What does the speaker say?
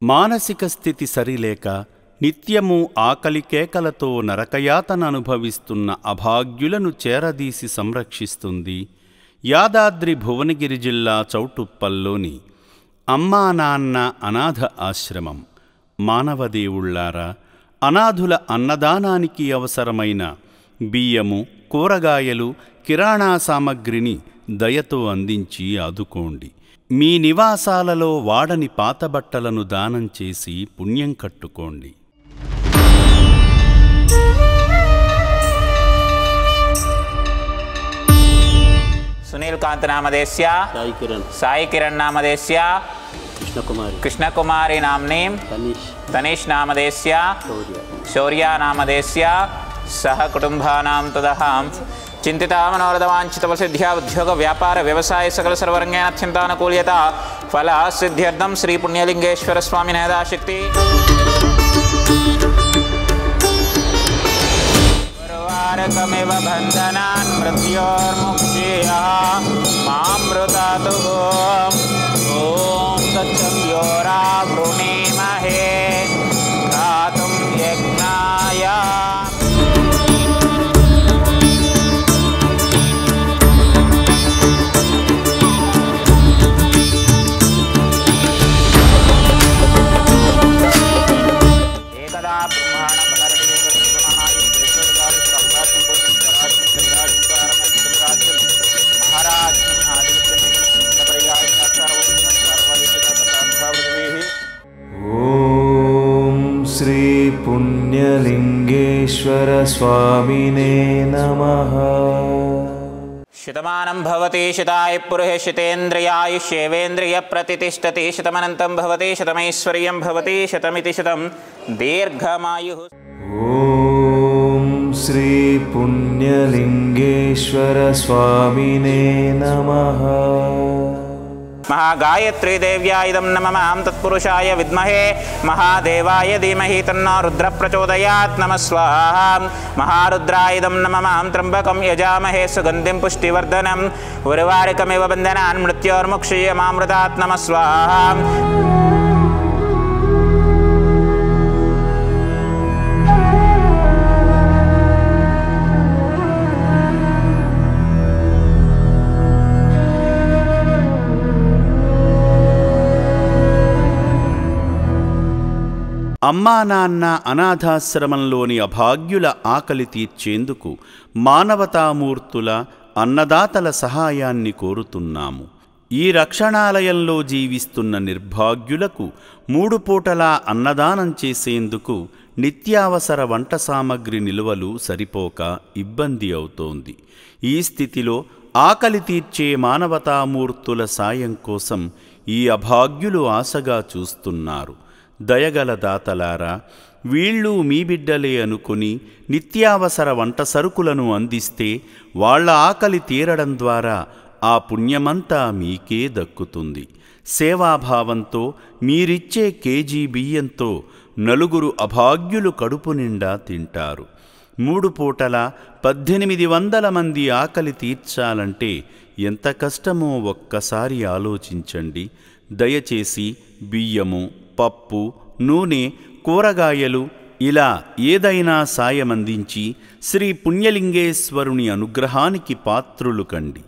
మానసిక స్థితి సరిలేక నిత్యము ఆకలి కేకలతో నరకయాతన అనుభవిస్తున్న అభాగ్యులను చేరదీసి సంరక్షిస్తుంది యాదాద్రి భువనగిరి జిల్లా చౌటుప్పల్లోని అమ్మా నాన్న అనాథ ఆశ్రమం. మానవదేవుళ్లారా, అనాథుల అన్నదానానికి అవసరమైన బియ్యము, కూరగాయలు, కిరాణా సామగ్రిని దయతో అందించి ఆదుకోండి. మీ నివాసాలలో వాడని పాతబట్టలను దానం చేసి పుణ్యం కట్టుకోండి. సునీల్ కాంత్ నామదేశ్య సాయి కిరణ్ నామదేశ్య కృష్ణకుమారి నామ్ని తనీష్ నామదేశ్య శౌర్య నామదేశ్య సహ కుటుంబానాం తదహం చింతితా మనోరథవాంఛితవసిద్ధ్యా ఉద్యోగ వ్యాపార వ్యవసాయ సకల సర్వరంగేణ అత్యంతానుకూల్యత ఫల సిద్ధ్యర్థం శ్రీ పుణ్యలింగేశ్వర స్వామి నేదాశక్తి గురువారకమివ బంధనాన్ మృత్యోర్ముక్షీయః మామృతాతు ఓం తచ్చంయోరా వృణీమహే గాతుం యజ్ఞాయ. ఓం శ్రీ పుణ్యలింగేశ్వర స్వామినే నమః. శతమానం భవతి శతాయ పురుషే శతేంద్రియాయుష్యేవేంద్రియ ప్రతిష్టతి శతమనంతం భవతి శతమైశ్వర్యం భవతి శతమితి శతం దీర్ఘమాయుః. ఓం శ్రీ పుణ్యలింగేశ్వర స్వామినే నమః. మహాగాయత్రీ దేవ్యా ఇదం నమః తత్పురుషాయ విద్మహే మహాదేవాయ ధీమహి తన్నో రుద్ర ప్రచోదయాత్. నమః స్వాహా. మహారుద్రాయ ఇదం నమః త్ర్యంబకం యజామహే సుగంధిం పుష్టివర్ధనం ఉర్వారుకమివ బంధనాన్ మృత్యోర్ముక్షీయమామృతాత్. నమః స్వాహా. అమ్మా నాన్న అనాథాశ్రమంలోని అభాగ్యుల ఆకలి తీర్చేందుకు మానవతామూర్తుల అన్నదాతల సహాయాన్ని కోరుతున్నాము. ఈ రక్షణాలయంలో జీవిస్తున్న నిర్భాగ్యులకు 3 పూటలా అన్నదానం చేసేందుకు నిత్యావసర వంట సామగ్రి నిల్వలు సరిపోక ఇబ్బంది అవుతోంది. ఈ స్థితిలో ఆకలి తీర్చే మానవతామూర్తుల సాయం కోసం ఈ అభాగ్యులు ఆశగా చూస్తున్నారు. దయగల దాతలారా, వీళ్ళు మీ బిడ్డలే అనుకుని నిత్యావసర వంట సరుకులను అందిస్తే వాళ్ల ఆకలి తీరడం ద్వారా ఆ పుణ్యమంతా మీకే దక్కుతుంది. సేవాభావంతో మీరిచ్చే కేజీ బియ్యంతో 4 అభాగ్యులు కడుపు నిండా తింటారు. 3 పూటల 1800 మంది ఆకలి తీర్చాలంటే ఎంత కష్టమో ఒక్కసారి ఆలోచించండి. దయచేసి బియ్యము, పప్పు, నూనె, కూరగాయలు ఇలా ఏదైనా సాయమందించి శ్రీ పుణ్యలింగేశ్వరుని అనుగ్రహానికి పాత్రులు కండి.